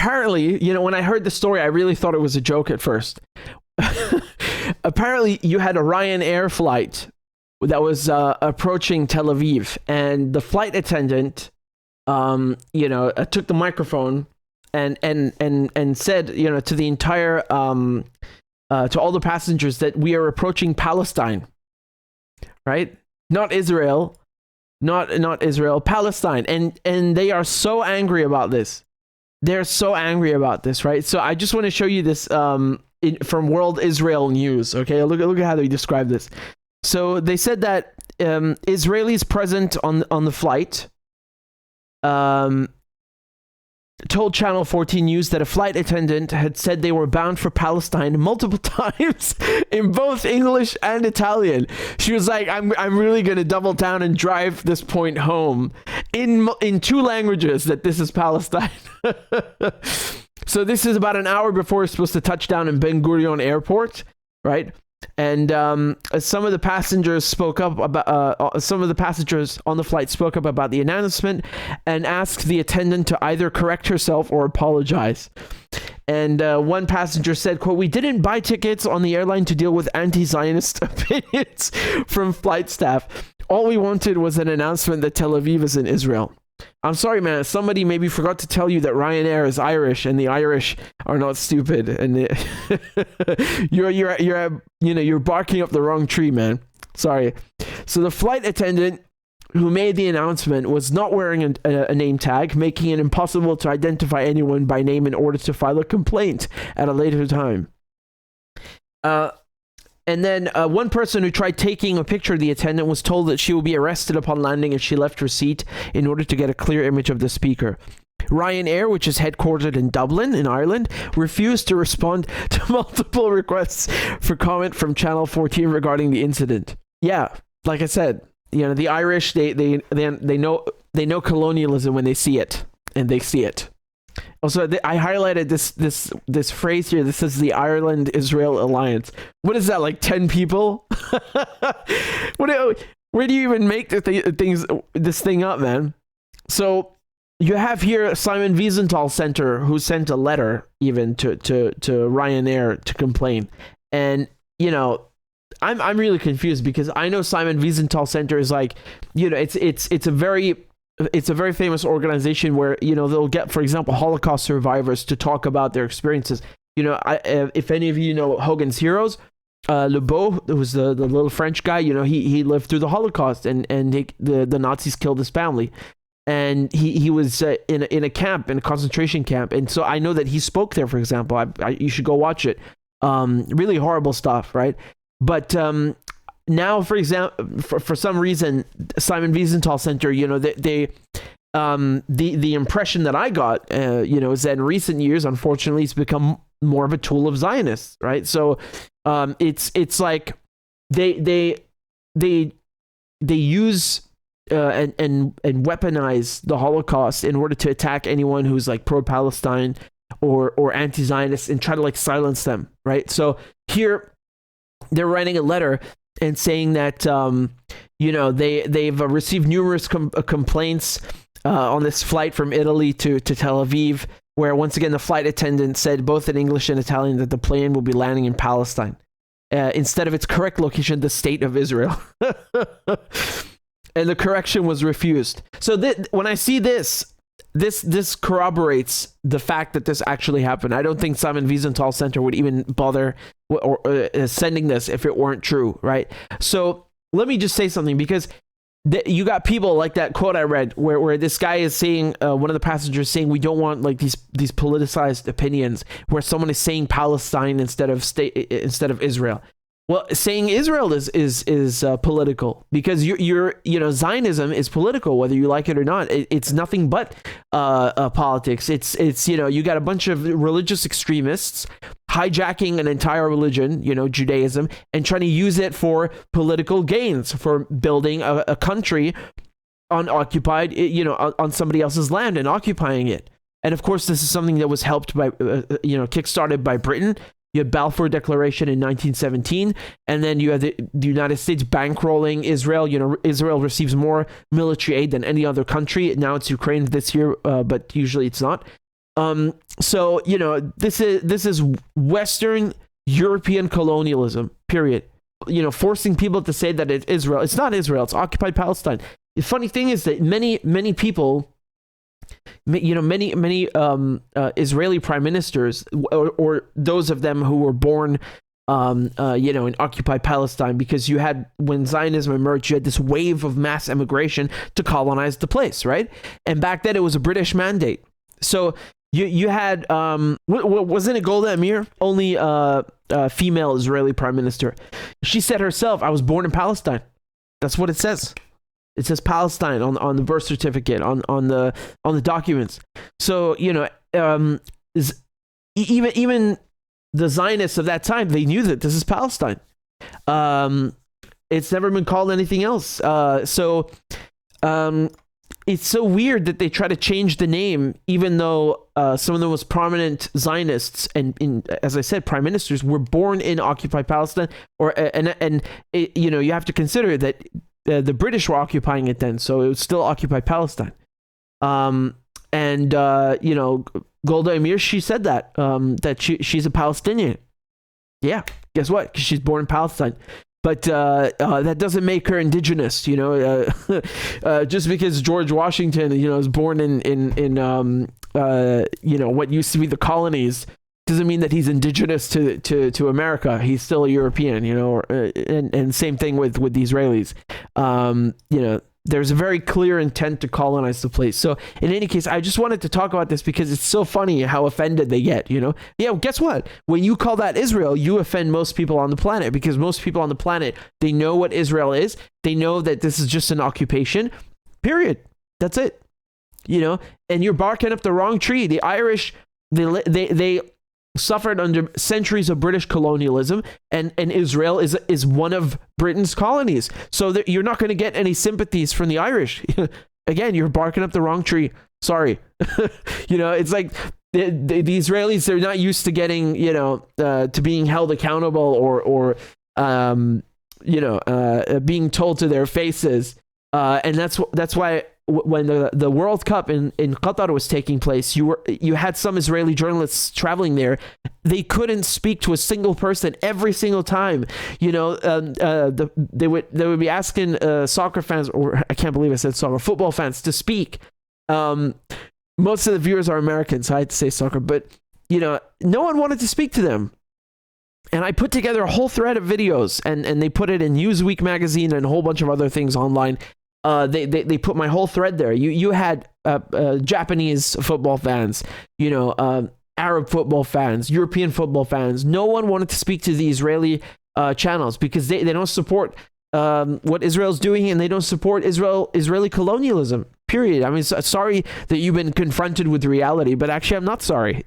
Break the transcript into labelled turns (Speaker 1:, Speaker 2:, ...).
Speaker 1: apparently, when I heard the story, I really thought it was a joke at first. Apparently, you had a Ryanair flight that was approaching Tel Aviv, and the flight attendant, took the microphone and said, to the entire, to all the passengers that we are approaching Palestine, right? Not Israel, not Israel, Palestine, and they are so angry about this. They're so angry about this, right? So I just want to show you this from World Israel News. Okay, look at how they describe this. So they said that Israelis present on the flight told Channel 14 News that a flight attendant had said they were bound for Palestine multiple times in both English and Italian. She was like, I'm really going to double down and drive this point home in two languages, that this is Palestine. So this is about an hour before it's supposed to touch down in Ben Gurion Airport, right? And some of the passengers spoke up about some of the passengers on the flight spoke up about the announcement and asked the attendant to either correct herself or apologize. And one passenger said, quote, "We didn't buy tickets on the airline to deal with anti-Zionist opinions from flight staff. All we wanted was an announcement that Tel Aviv is in Israel." I'm sorry, man. Somebody maybe forgot to tell you that Ryanair is Irish, and the Irish are not stupid. And you're barking up the wrong tree, man. Sorry. So the flight attendant who made the announcement was not wearing a name tag, making it impossible to identify anyone by name in order to file a complaint at a later time. And then one person who tried taking a picture of the attendant was told that she will be arrested upon landing if she left her seat in order to get a clear image of the speaker. Ryanair, which is headquartered in Dublin, in Ireland, refused to respond to multiple requests for comment from Channel 14 regarding the incident. Yeah, like I said, the Irish, they know colonialism when they see it, and they see it. Also, I highlighted this phrase here. This is the Ireland-Israel alliance. What is that, like 10 people? Where do you even make this thing up, man? So you have here Simon Wiesenthal Center, who sent a letter even to Ryanair to complain. And I'm really confused, because I know Simon Wiesenthal Center is like, it's a very famous organization where, they'll get, for example, Holocaust survivors to talk about their experiences. If any of you know Hogan's Heroes, Le Beau, who's the little French guy, he lived through the Holocaust, and the Nazis killed his family. And he was in a camp, in a concentration camp. And so I know that he spoke there, for example. You should go watch it. Really horrible stuff, right? But now, for example, for some reason, Simon Wiesenthal Center, the impression that I got, is that in recent years, unfortunately, it's become more of a tool of Zionists, right? So, it's like they use and weaponize the Holocaust in order to attack anyone who's like pro-Palestine or anti-Zionist, and try to like silence them, right? So here they're writing a letter and saying that they've received numerous complaints on this flight from Italy to Tel Aviv, where once again the flight attendant said both in English and Italian that the plane will be landing in Palestine instead of its correct location, the state of Israel. And the correction was refused. So when I see this corroborates the fact that this actually happened. I don't think Simon Wiesenthal Center would even bother sending this if it weren't true, right? So let me just say something, because you got people like that quote I read where this guy is saying, one of the passengers saying, we don't want like these politicized opinions where someone is saying Palestine instead of Israel. Well, saying Israel is political, because you're Zionism is political, whether you like it or not. It's nothing but politics. It's you got a bunch of religious extremists hijacking an entire religion, Judaism, and trying to use it for political gains, for building a country on occupied, on somebody else's land and occupying it. And of course, this is something that was helped by, kickstarted by Britain. You had Balfour Declaration in 1917, and then you had the United States bankrolling Israel. Israel receives more military aid than any other country. Now it's Ukraine this year, but usually it's not. So this is Western European colonialism. Period. Forcing people to say that it's Israel. It's not Israel. It's occupied Palestine. The funny thing is that many people, many Israeli prime ministers, or those of them who were born in occupied Palestine, because you had, when Zionism emerged, you had this wave of mass immigration to colonize the place, right? And back then it was a British mandate. So you had wasn't it Golda Meir, only female Israeli prime minister? She said herself, "I was born in Palestine." That's what it says. It says Palestine on the birth certificate, on the documents. So even the Zionists of that time, they knew that this is Palestine. It's never been called anything else. It's so weird that they try to change the name, even though some of the most prominent Zionists and as I said, prime ministers were born in occupied Palestine. You have to consider that the British were occupying it then, so it was still occupied Palestine. Golda Meir, she said that she's a Palestinian. Yeah, guess what? 'Cause she's born in Palestine. But that doesn't make her indigenous, just because George Washington, is born in what used to be the colonies, doesn't mean that he's indigenous to America. He's still a European, and same thing with the Israelis. There's a very clear intent to colonize the place. So in any case, I just wanted to talk about this because it's so funny how offended they get, Yeah, well, guess what? When you call that Israel, you offend most people on the planet, because most people on the planet, they know what Israel is. They know that this is just an occupation, period. That's it. And you're barking up the wrong tree. The Irish, they suffered under centuries of British colonialism, and Israel is one of Britain's colonies. So that you're not going to get any sympathies from the Irish. Again, you're barking up the wrong tree. Sorry. It's like the Israelis, they're not used to getting, to being held accountable or being told to their faces. And that's why when the World Cup in Qatar was taking place, you had some Israeli journalists traveling there. They couldn't speak to a single person every single time. They would be asking soccer fans, or I can't believe I said soccer, football fans, to speak. Most of the viewers are Americans, so I had to say soccer, but no one wanted to speak to them. And I put together a whole thread of videos, and they put it in Newsweek magazine and a whole bunch of other things online. They put my whole thread there. You had Japanese football fans, Arab football fans, European football fans. No one wanted to speak to the Israeli channels because they don't support what Israel's doing, and they don't support Israeli colonialism. Period. I mean, sorry that you've been confronted with reality, but actually, I'm not sorry.